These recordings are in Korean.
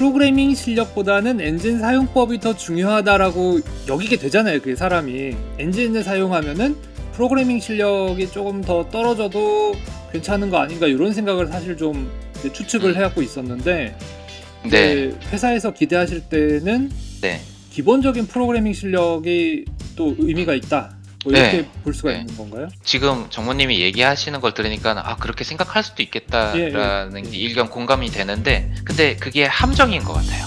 프로그래밍 실력보다는 엔진 사용법이 더 중요하다라고 여기게 되잖아요. 그 사람이 엔진을 사용하면은 프로그래밍 실력이 조금 더 떨어져도 괜찮은 거 아닌가 이런 생각을 사실 좀 이제 추측을 해갖고 있었는데 네, 이제 회사에서 기대하실 때는 네, 기본적인 프로그래밍 실력이 또 의미가 있다. 뭐 이렇게 네, 볼 수가 네. 있는 건가요? 지금 정모님이 얘기하시는 걸 들으니까 그렇게 생각할 수도 예, 있겠다라는 예. 게 일견 공감이 되는데, 근데 그게 함정인 것 같아요.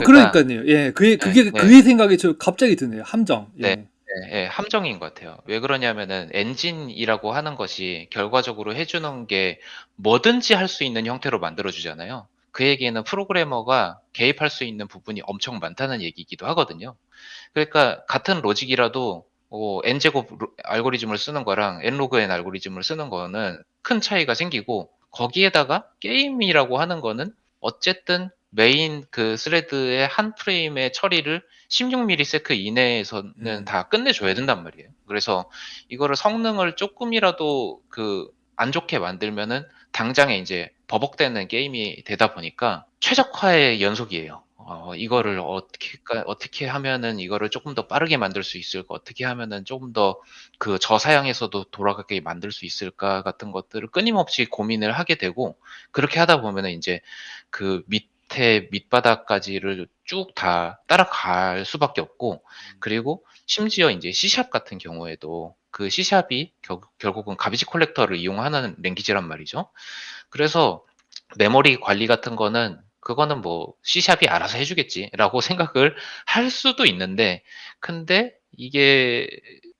그러니까, 그러니까요. 예, 그게 네, 그게 네, 그게 생각이 저 갑자기 드네요. 함정. 네, 예. 네, 네, 함정인 것 같아요. 왜 그러냐면은 엔진이라고 하는 것이 결과적으로 해주는 게 뭐든지 할 수 있는 형태로 만들어주잖아요. 그 얘기는 프로그래머가 개입할 수 있는 부분이 엄청 많다는 얘기이기도 하거든요. 그러니까 같은 로직이라도 n제곱 알고리즘을 쓰는 거랑 n로그 n 알고리즘을 쓰는 거는 큰 차이가 생기고, 거기에다가 게임이라고 하는 거는 어쨌든 메인 그 스레드의 한 프레임의 처리를 16ms 이내에서는 다 끝내줘야 된단 말이에요. 그래서 이거를 성능을 조금이라도 안 좋게 만들면은 당장에 이제 버벅대는 게임이 되다 보니까 최적화의 연속이에요. 이거를 어떻게 하면은 이거를 조금 더 빠르게 만들 수 있을까? 어떻게 하면은 조금 더 그 저사양에서도 돌아가게 만들 수 있을까? 같은 것들을 끊임없이 고민을 하게 되고, 그렇게 하다 보면은 이제 그 밑에 밑바닥까지를 쭉 다 따라갈 수밖에 없고, 그리고 심지어 이제 C샵 같은 경우에도 그 C샵이 결국은 가비지 콜렉터를 이용하는 랭귀지란 말이죠. 그래서 메모리 관리 같은 거는 그거는 뭐 C샵이 알아서 해주겠지라고 생각을 할 수도 있는데, 근데 이게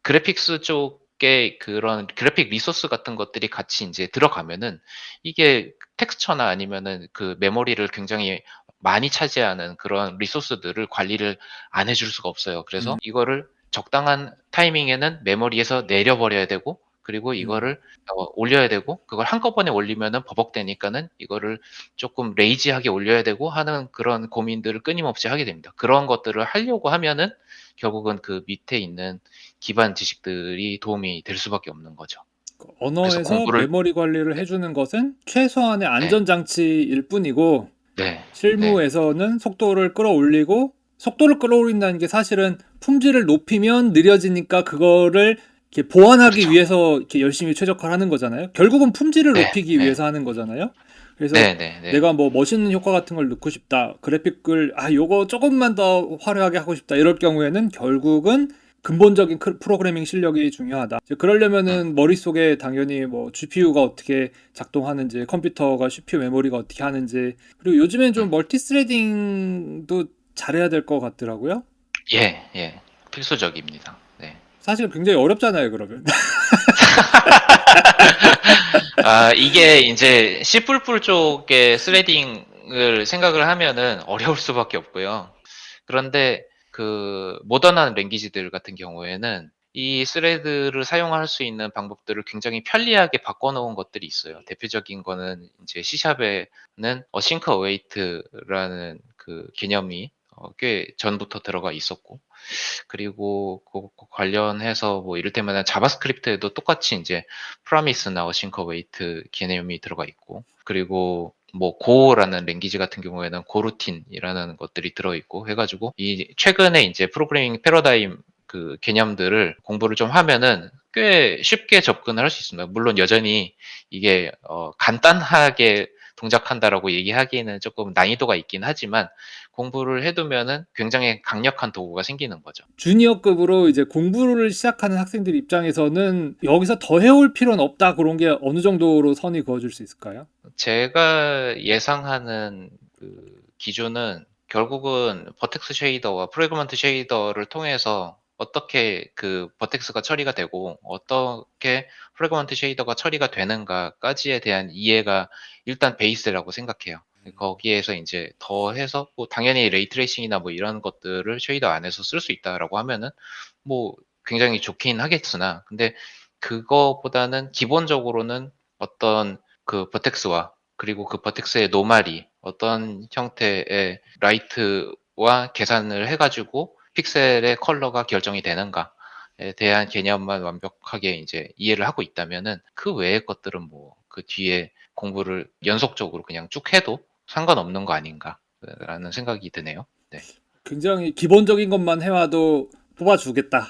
그래픽스 쪽에 그런 그래픽 리소스 같은 것들이 같이 이제 들어가면은 이게 텍스처나 아니면은 그 메모리를 굉장히 많이 차지하는 그런 리소스들을 관리를 안 해줄 수가 없어요. 그래서 이거를 적당한 타이밍에는 메모리에서 내려버려야 되고, 그리고 이거를 올려야 되고, 그걸 한꺼번에 올리면은 버벅대니까는 이거를 조금 레이지하게 올려야 되고 하는 그런 고민들을 끊임없이 하게 됩니다. 그런 것들을 하려고 하면은 결국은 그 밑에 있는 기반 지식들이 도움이 될 수밖에 없는 거죠. 그래서 언어에서 공부를. 메모리 관리를 네, 해주는 것은 최소한의 네, 안전장치일 뿐이고 네, 네, 실무에서는 속도를 끌어올리고 속도를 끌어올린다는 게 사실은 품질을 높이면 느려지니까 그거를 이렇게 보완하기 그렇죠. 위해서 이렇게 열심히 최적화를 하는 거잖아요. 결국은 품질을 네, 높이기 네, 위해서 하는 거잖아요. 그래서 네, 네, 네, 내가 뭐 멋있는 효과 같은 걸 넣고 싶다. 그래픽을 요거 조금만 더 화려하게 하고 싶다. 이럴 경우에는 결국은 근본적인 프로그래밍 실력이 중요하다. 이제 음, 그러려면은 머릿속에 당연히 뭐 GPU가 어떻게 작동하는지, 컴퓨터가 CPU 메모리가 어떻게 하는지, 그리고 요즘엔 좀 음. 멀티 스레딩도 잘해야 될 것 같더라고요. 예, 예, 필수적입니다. 네. 사실 굉장히 어렵잖아요, 그러면. 이게 이제 C++ 쪽의 스레딩을 생각을 하면은 어려울 수밖에 없고요. 그런데 그 모던한 랭귀지들 같은 경우에는 이 스레드를 사용할 수 있는 방법들을 굉장히 편리하게 바꿔놓은 것들이 있어요. 대표적인 거는 이제 C샵에는 어싱크 어웨이트라는 그 개념이 꽤 전부터 들어가 있었고, 그리고 그 관련해서 뭐 이를테면 자바스크립트에도 똑같이 이제 프로미스나 어싱커 웨이트 개념이 들어가 있고, 그리고 뭐 고라는 랭귀지 같은 경우에는 고루틴이라는 것들이 들어있고 해가지고, 이 최근에 이제 프로그래밍 패러다임 그 개념들을 공부를 좀 하면은 꽤 쉽게 접근을 할 수 있습니다. 물론 여전히 이게 간단하게 동작한다라고 얘기하기에는 조금 난이도가 있긴 하지만, 공부를 해두면은 굉장히 강력한 도구가 생기는 거죠. 주니어급으로 이제 공부를 시작하는 학생들 입장에서는 여기서 더 해올 필요는 없다. 그런 게 어느 정도로 선이 그어질 수 있을까요? 제가 예상하는 그 기준은 결국은 버텍스 쉐이더와 프래그먼트 쉐이더를 통해서 어떻게 그 버텍스가 처리가 되고 어떻게 프래그먼트 쉐이더가 처리가 되는가까지에 대한 이해가 일단 베이스라고 생각해요. 거기에서 이제 더해서 뭐 당연히 레이트레이싱이나 뭐 이런 것들을 쉐이더 안에서 쓸 수 있다라고 하면은 뭐 굉장히 좋긴 하겠으나, 근데 그거보다는 기본적으로는 어떤 그 버텍스와, 그리고 그 버텍스의 노말이 어떤 형태의 라이트와 계산을 해가지고 픽셀의 컬러가 결정이 되는가에 대한 개념만 완벽하게 이제 이해를 하고 있다면은 그 외의 것들은 뭐 그 뒤에 공부를 연속적으로 그냥 쭉 해도 상관없는 거 아닌가라는 생각이 드네요. 네. 굉장히 기본적인 것만 해와도 뽑아주겠다.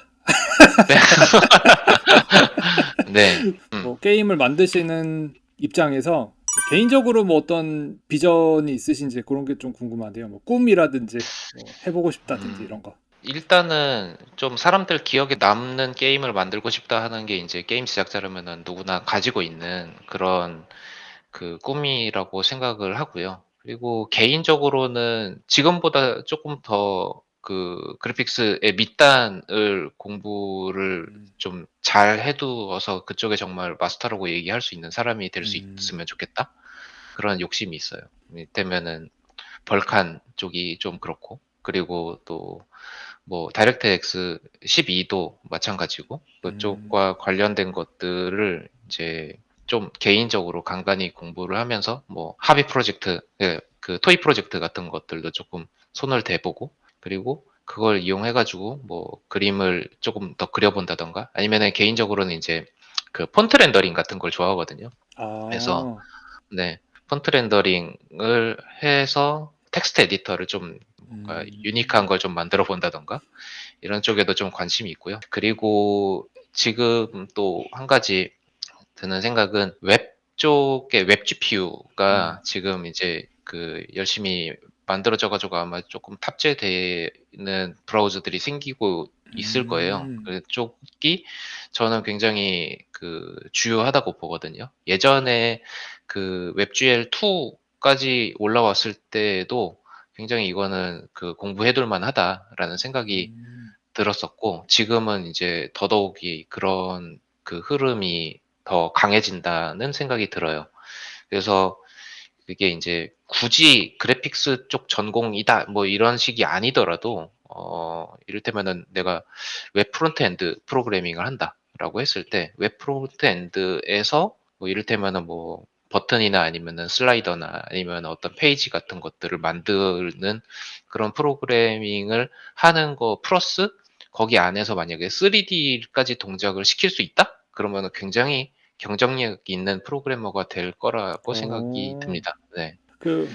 네. 뭐 게임을 만드시는 입장에서 개인적으로 뭐 어떤 비전이 있으신지 그런 게 좀 궁금한데요. 뭐 꿈이라든지 뭐 해보고 싶다든지 이런 거. 일단은 좀 사람들 기억에 남는 게임을 만들고 싶다 하는 게 이제 게임 제작자라면은 누구나 가지고 있는 그런 그 꿈이라고 생각을 하고요. 그리고 개인적으로는 지금보다 조금 더 그 그래픽스의 밑단을 공부를 좀 잘 해두어서 그쪽에 정말 마스터라고 얘기할 수 있는 사람이 될 수 있으면 좋겠다. 그런 욕심이 있어요. 이때면은 벌칸 쪽이 좀 그렇고, 그리고 또 뭐 다이렉트 X 12도 마찬가지고 그쪽과 관련된 것들을 이제 좀 개인적으로 간간히 공부를 하면서 뭐 합의 프로젝트, 그 토이 프로젝트 같은 것들도 조금 손을 대보고, 그리고 그걸 이용해가지고 뭐 그림을 조금 더 그려본다던가, 아니면은 개인적으로는 이제 그 폰트 렌더링 같은 걸 좋아하거든요. 그래서 아, 네, 폰트 렌더링을 해서 텍스트 에디터를 좀 뭔가 유니크한 걸 좀 만들어 본다던가 이런 쪽에도 좀 관심이 있고요. 그리고 지금 또 한 가지 드는 생각은 웹 쪽의 웹 GPU가 지금 이제 그 열심히 만들어져가지고 아마 조금 탑재되는 브라우저들이 생기고 있을 거예요. 그쪽이 저는 굉장히 그 주요하다고 보거든요. 예전에 그 웹GL 2까지 올라왔을 때도 굉장히 이거는 그 공부해둘 만하다라는 생각이 들었었고, 지금은 이제 더더욱이 그런 그 흐름이 더 강해진다는 생각이 들어요. 그래서 그게 이제 굳이 그래픽스 쪽 전공이다 뭐 이런 식이 아니더라도 이를테면은 내가 웹 프론트엔드 프로그래밍을 한다라고 했을 때 웹 프론트엔드에서 뭐 이를테면은 뭐 버튼이나 아니면은 슬라이더나 아니면 어떤 페이지 같은 것들을 만드는 그런 프로그래밍을 하는 거 플러스 거기 안에서 만약에 3D까지 동작을 시킬 수 있다? 그러면 굉장히 경쟁력 있는 프로그래머가 될 거라고 생각이 듭니다. 네.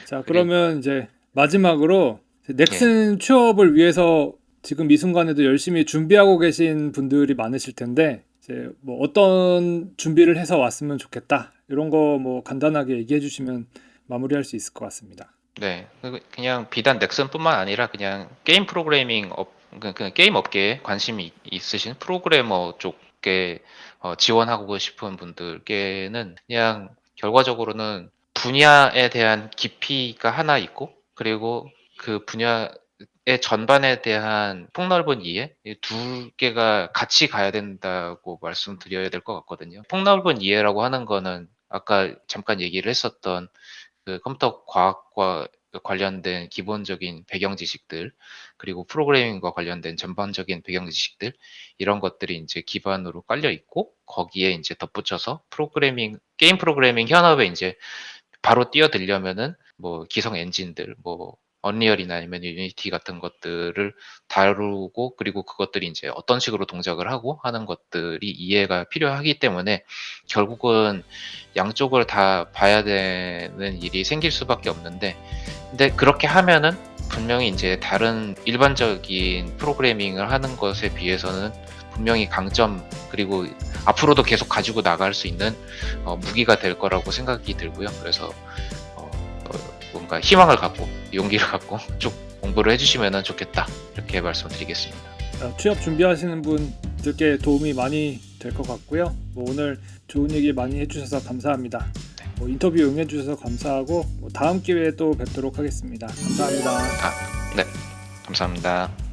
자, 그리고 그러면 이제 마지막으로 예. 넥슨 취업을 위해서 지금 이 순간에도 열심히 준비하고 계신 분들이 많으실 텐데, 이제 뭐 어떤 준비를 해서 왔으면 좋겠다. 이런 거 뭐 간단하게 얘기해 주시면 마무리할 수 있을 것 같습니다. 네. 그냥 비단 넥슨뿐만 아니라 그냥 게임 프로그래밍 그냥 게임 업계에 관심이 있으신 프로그래머 쪽에 지원하고 싶은 분들께는 그냥 결과적으로는 분야에 대한 깊이가 하나 있고, 그리고 그 분야의 전반에 대한 폭넓은 이해, 이 두 개가 같이 가야 된다고 말씀드려야 될 것 같거든요. 폭넓은 이해라고 하는 거는 아까 잠깐 얘기를 했었던 그 컴퓨터 과학과 관련된 기본적인 배경 지식들, 그리고 프로그래밍과 관련된 전반적인 배경 지식들, 이런 것들이 이제 기반으로 깔려 있고, 거기에 이제 덧붙여서 게임 프로그래밍 현업에 이제 바로 뛰어들려면은 뭐 기성 엔진들, 뭐 언리얼이나 아니면 유니티 같은 것들을 다루고, 그리고 그것들이 이제 어떤 식으로 동작을 하고 하는 것들이 이해가 필요하기 때문에 결국은 양쪽을 다 봐야 되는 일이 생길 수밖에 없는데, 근데 그렇게 하면은 분명히 이제 다른 일반적인 프로그래밍을 하는 것에 비해서는 분명히 강점, 그리고 앞으로도 계속 가지고 나갈 수 있는 무기가 될 거라고 생각이 들고요. 그래서 뭔가 희망을 갖고 용기를 갖고 쭉 공부를 해주시면 좋겠다, 이렇게 말씀드리겠습니다. 취업 준비하시는 분들께 도움이 많이 될 것 같고요. 뭐 오늘 좋은 얘기 많이 해주셔서 감사합니다. 뭐 인터뷰 응해주셔서 감사하고 뭐 다음 기회에 또 뵙도록 하겠습니다. 감사합니다. 네, 감사합니다.